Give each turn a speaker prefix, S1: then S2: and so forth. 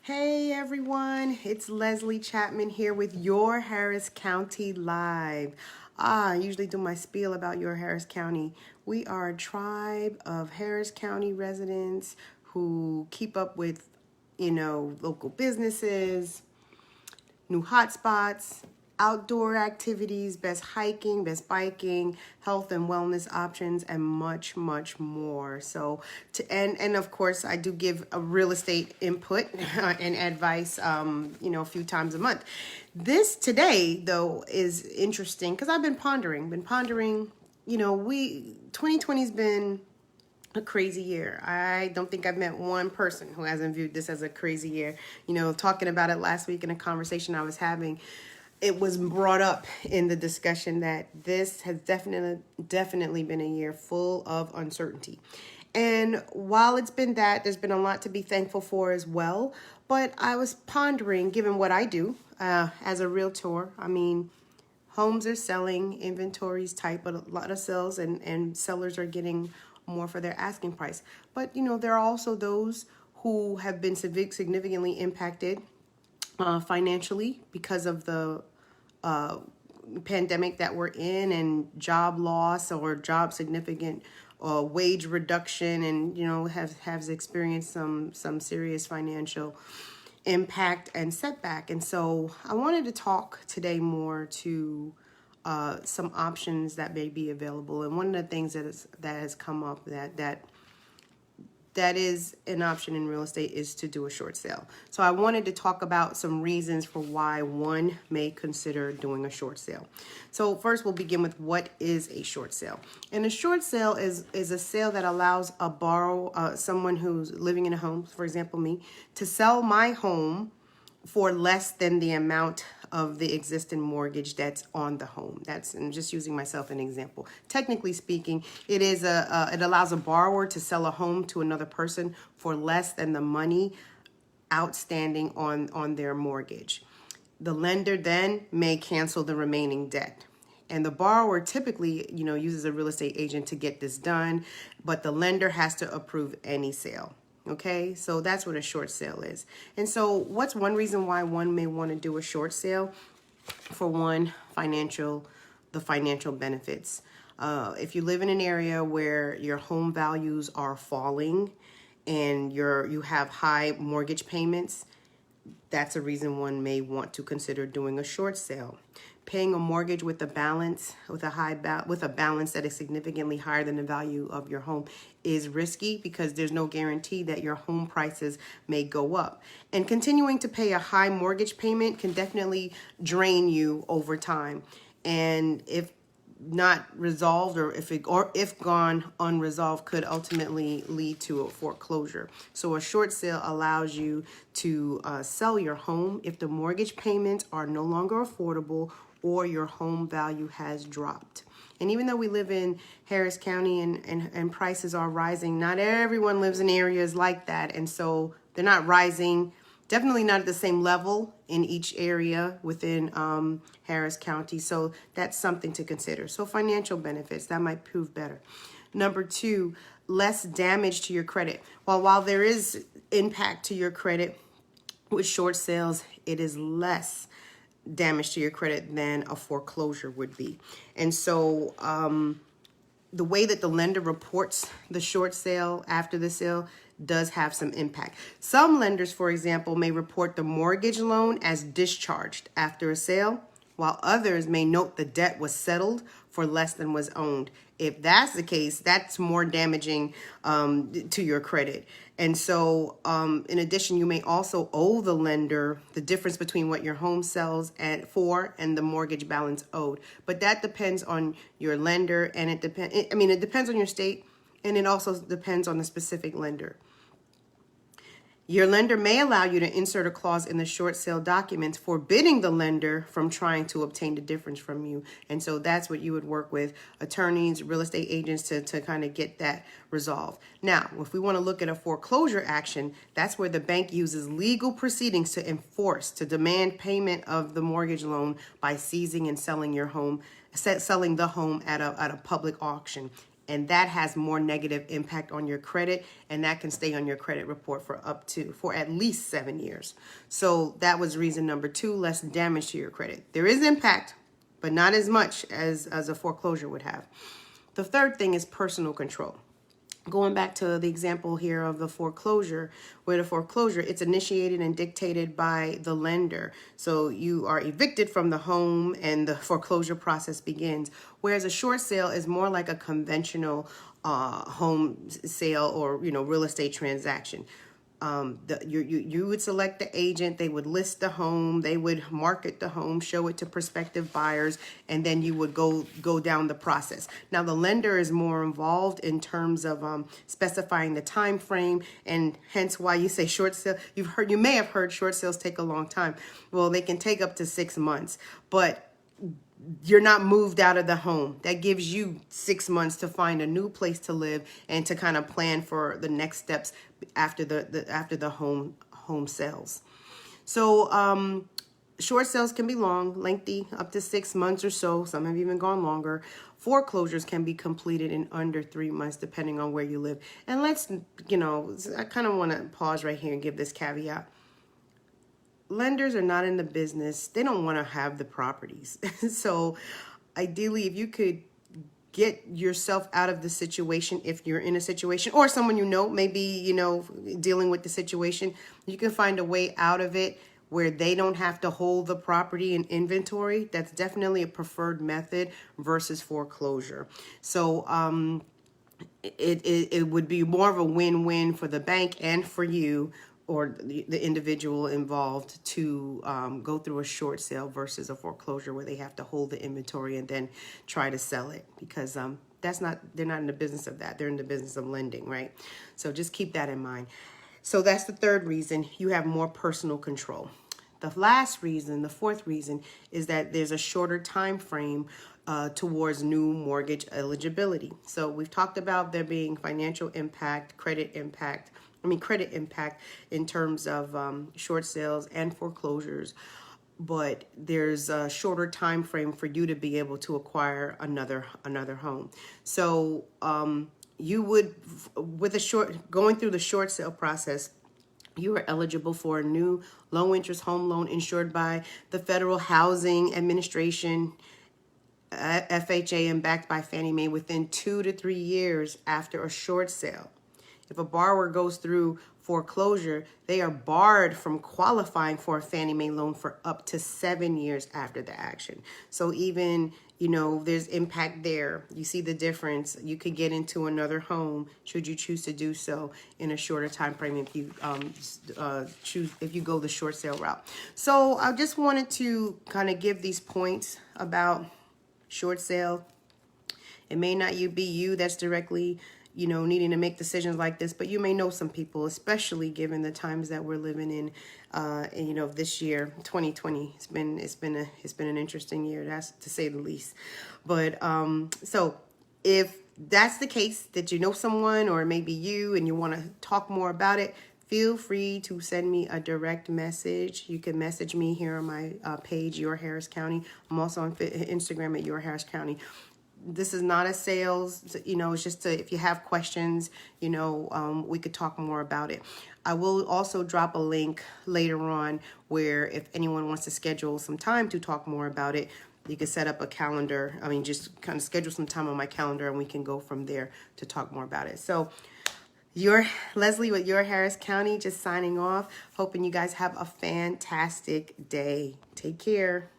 S1: Hey everyone, it's Leslie Chapman here with your Harris County Live. I usually do my spiel about your Harris County. We are a tribe of Harris County residents who keep up with, local businesses, new hotspots, outdoor activities, best hiking, best biking, health and wellness options, and much, much more. So, and of course, I do give a real estate input and advice, a few times a month. This today, though, is interesting because I've been pondering, 2020's been a crazy year. I don't think I've met one person who hasn't viewed this as a crazy year. Talking about it last week in a conversation I was having, it was brought up in the discussion that this has definitely been a year full of uncertainty. And while it's been that, there's been a lot to be thankful for as well. But I was pondering, given what I do as a realtor, homes are selling, inventory's tight, but a lot of sales and sellers are getting more for their asking price. But, there are also those who have been significantly impacted financially because of the pandemic that we're in, and job loss or job significant wage reduction, and has experienced some serious financial impact and setback. And so I wanted to talk today more to some options that may be available. And one of the things that has come up that is an option in real estate is to do a short sale. So I wanted to talk about some reasons for why one may consider doing a short sale. So first, we'll begin with what is a short sale. And a short sale is a sale that allows someone who's living in a home, for example me, to sell my home for less than the amount of the existing mortgage that's on the home. I'm just using myself an example. Technically speaking, it allows a borrower to sell a home to another person for less than the money outstanding on their mortgage. The lender then may cancel the remaining debt. And the borrower typically, uses a real estate agent to get this done, but the lender has to approve any sale. Okay, so that's what a short sale is. And so what's one reason why one may want to do a short sale? For one, the financial benefits. If you live in an area where your home values are falling and you have high mortgage payments, that's a reason one may want to consider doing a short sale. Paying a mortgage with a balance that is significantly higher than the value of your home is risky because there's no guarantee that your home prices may go up. And continuing to pay a high mortgage payment can definitely drain you over time. And if not resolved, or if gone unresolved, could ultimately lead to a foreclosure. So a short sale allows you to sell your home if the mortgage payments are no longer affordable or your home value has dropped. And even though we live in Harris County and prices are rising, not everyone lives in areas like that. And so they're not rising, definitely not at the same level in each area within Harris County. So that's something to consider. So financial benefits, that might prove better. Number two, less damage to your credit. While there is impact to your credit with short sales, it is less damage to your credit than a foreclosure would be. And so the way that the lender reports the short sale after the sale does have some impact. Some lenders, for example, may report the mortgage loan as discharged after a sale, while others may note the debt was settled for less than was owned. If that's the case, that's more damaging to your credit. And so in addition, you may also owe the lender the difference between what your home sells for and the mortgage balance owed. But that depends on your lender, and it depends on your state, and it also depends on the specific lender. Your lender may allow you to insert a clause in the short sale documents forbidding the lender from trying to obtain the difference from you. And so that's what you would work with attorneys, real estate agents to kind of get that resolved. Now, if we want to look at a foreclosure action, that's where the bank uses legal proceedings to demand payment of the mortgage loan by seizing and selling the home at a public auction. and that has more negative impact on your credit, and that can stay on your credit report for at least 7 years. So that was reason number 2, less damage to your credit. There is impact, but not as much as a foreclosure would have. The third thing is personal control. Going back to the example here of the foreclosure, where the foreclosure, it's initiated and dictated by the lender. So you are evicted from the home and the foreclosure process begins. Whereas a short sale is more like a conventional home sale or, real estate transaction. You would select the agent, they would list the home, they would market the home, show it to prospective buyers, and then you would go down the process. Now the lender is more involved in terms of specifying the time frame, and hence why you say short sale. You may have heard short sales take a long time. Well, they can take up to 6 months, but you're not moved out of the home. That gives you 6 months to find a new place to live and to kind of plan for the next steps after the home sales. So short sales can be long, lengthy, up to 6 months or so. Some have even gone longer. Foreclosures can be completed in under 3 months, depending on where you live. And I kind of want to pause right here and give this caveat. Lenders are not in the business. They don't want to have the properties. So ideally, if you could get yourself out of the situation, if you're in a situation, or someone maybe, dealing with the situation, you can find a way out of it where they don't have to hold the property in inventory. That's definitely a preferred method versus foreclosure. So it would be more of a win-win for the bank and for you, or the individual involved, to go through a short sale versus a foreclosure where they have to hold the inventory and then try to sell it, because they're not in the business of that. They're in the business of lending, right? So just keep that in mind. So that's the third reason. You have more personal control. The last reason, the fourth reason, is that there's a shorter time frame towards new mortgage eligibility. So we've talked about there being financial impact, credit impact in terms of short sales and foreclosures, but there's a shorter time frame for you to be able to acquire another home. So you would, going through the short sale process, you are eligible for a new low interest home loan insured by the Federal Housing Administration, FHA, and backed by Fannie Mae within 2 to 3 years after a short sale. If a borrower goes through foreclosure, they are barred from qualifying for a Fannie Mae loan for up to 7 years after the action. So even, there's impact there. You see the difference. You could get into another home should you choose to do so in a shorter time frame if you if you go the short sale route. So I just wanted to kind of give these points about short sale. It may not be you that's directly needing to make decisions like this, but you may know some people, especially given the times that we're living in. This year, 2020, it's been an interesting year, that's to say the least. But so if that's the case, that you know someone, or maybe you, and you want to talk more about it, feel free to send me a direct message. You can message me here on my page, Your Harris County. I'm also on Instagram at Your Harris County. This is not a sales, it's just if you have questions, we could talk more about it. I will also drop a link later on where if anyone wants to schedule some time to talk more about it, you can set up a calendar. Just kind of schedule some time on my calendar and we can go from there to talk more about it. So you're Leslie with Your Harris County, just signing off. Hoping you guys have a fantastic day. Take care.